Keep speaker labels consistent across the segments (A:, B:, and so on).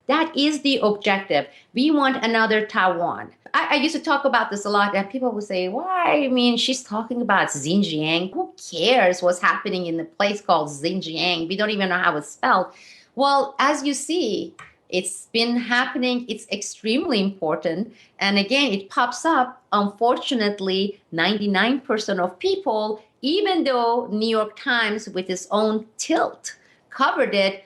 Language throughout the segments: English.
A: That is the objective. We want another Taiwan. I used to talk about this a lot, and people would say, why? I mean, she's talking about Xinjiang. Who cares what's happening in the place called Xinjiang? We don't even know how it's spelled. Well, as you see, it's been happening. It's extremely important. And again, it pops up. Unfortunately, 99% of people, even though New York Times, with its own tilt, covered it,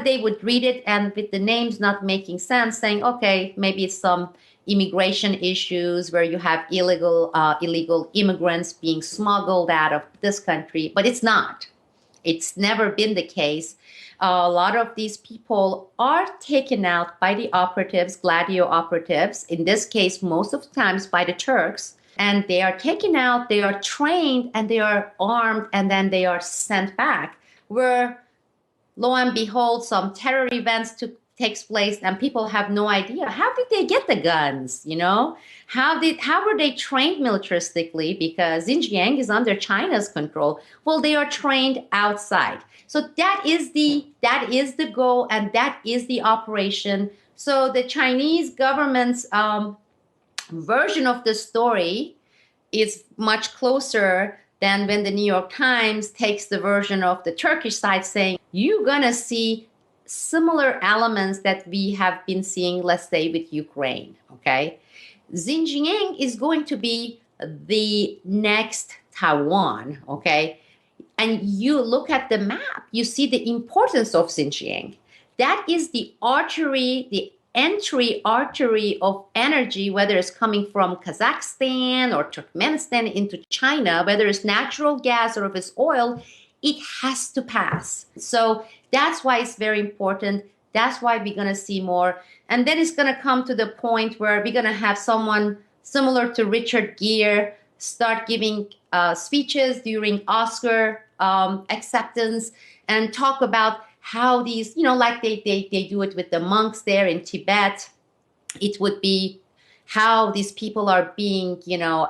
A: they would read it and with the names not making sense, saying, okay, maybe it's some immigration issues where you have illegal immigrants being smuggled out of this country, but it's not. It's never been the case. A lot of these people are taken out by the operatives, Gladio operatives, in this case, most of the times by the Turks. And they are taken out, they are trained, and they are armed, and then they are sent back. Where, lo and behold, some terror events takes place, and people have no idea how did they get the guns. How were they trained militaristically, because Xinjiang is under China's control. Well, they are trained outside. So that is the goal, and that is the operation. So the Chinese government's version of the story is much closer than when the New York Times takes the version of the Turkish side, saying you're going to see similar elements that we have been seeing, let's say, with Ukraine. Okay. Xinjiang is going to be the next Taiwan. Okay. And you look at the map, you see the importance of Xinjiang. That is the artery, the entry artery of energy, whether it's coming from Kazakhstan or Turkmenistan into China, whether it's natural gas or if it's oil, it has to pass. So that's why it's very important. That's why we're going to see more. And then it's going to come to the point where we're going to have someone similar to Richard Gere start giving speeches during Oscar acceptance and talk about how these, like they do it with the monks there in Tibet. It would be how these people are being,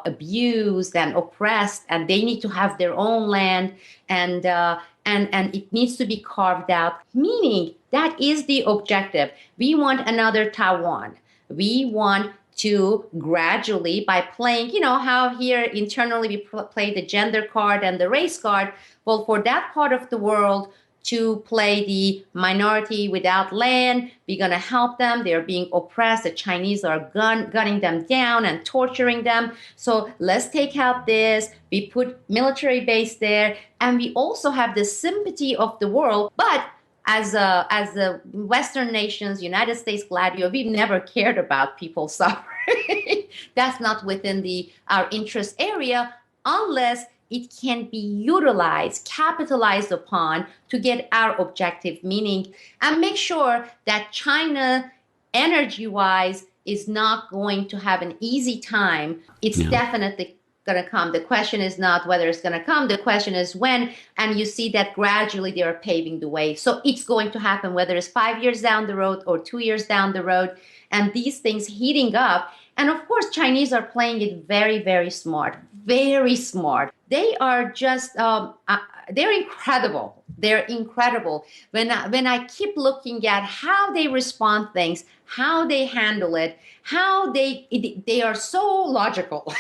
A: abused and oppressed, and they need to have their own land, and it needs to be carved out. Meaning that is the objective. We want another Taiwan. We want to gradually, by playing, how here internally we play the gender card and the race card. Well, for that part of the world to play the minority without land, we're going to help them. They're being oppressed. The Chinese are gunning them down and torturing them. So let's take out this. We put military base there. And we also have the sympathy of the world. But as the Western nations, United States, Gladio, we've never cared about people suffering. That's not within our interest area, unless it can be utilized, capitalized upon to get our objective, meaning, and make sure that China, energy-wise, is not going to have an easy time. It's definitely going to come. The question is not whether it's going to come. The question is when. And you see that gradually they are paving the way. So it's going to happen, whether it's 5 years down the road or 2 years down the road. And these things heating up. And of course, Chinese are playing it very, very smart, very smart. They are just, they're incredible. They're incredible. When I keep looking at how they respond to things, how they handle it, how they are so logical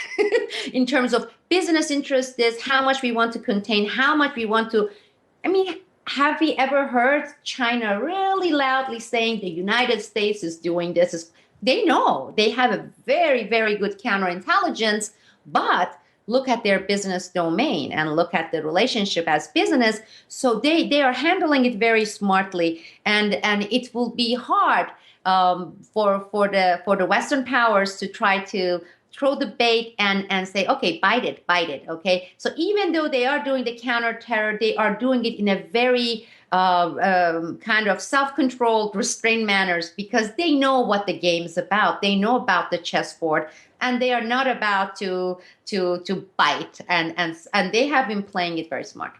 A: in terms of business interests, this, how much we want to contain, how much we want to, have we ever heard China really loudly saying the United States is doing this? They know they have a very, very good counterintelligence, but look at their business domain and look at the relationship as business. So they are handling it very smartly, and it will be hard for the Western powers to try to throw the bait and say, okay, bite it. Okay. So even though they are doing the counter-terror, they are doing it in a very kind of self-controlled, restrained manners, because they know what the game is about. They know about the chessboard, and they are not about to bite. And they have been playing it very smart.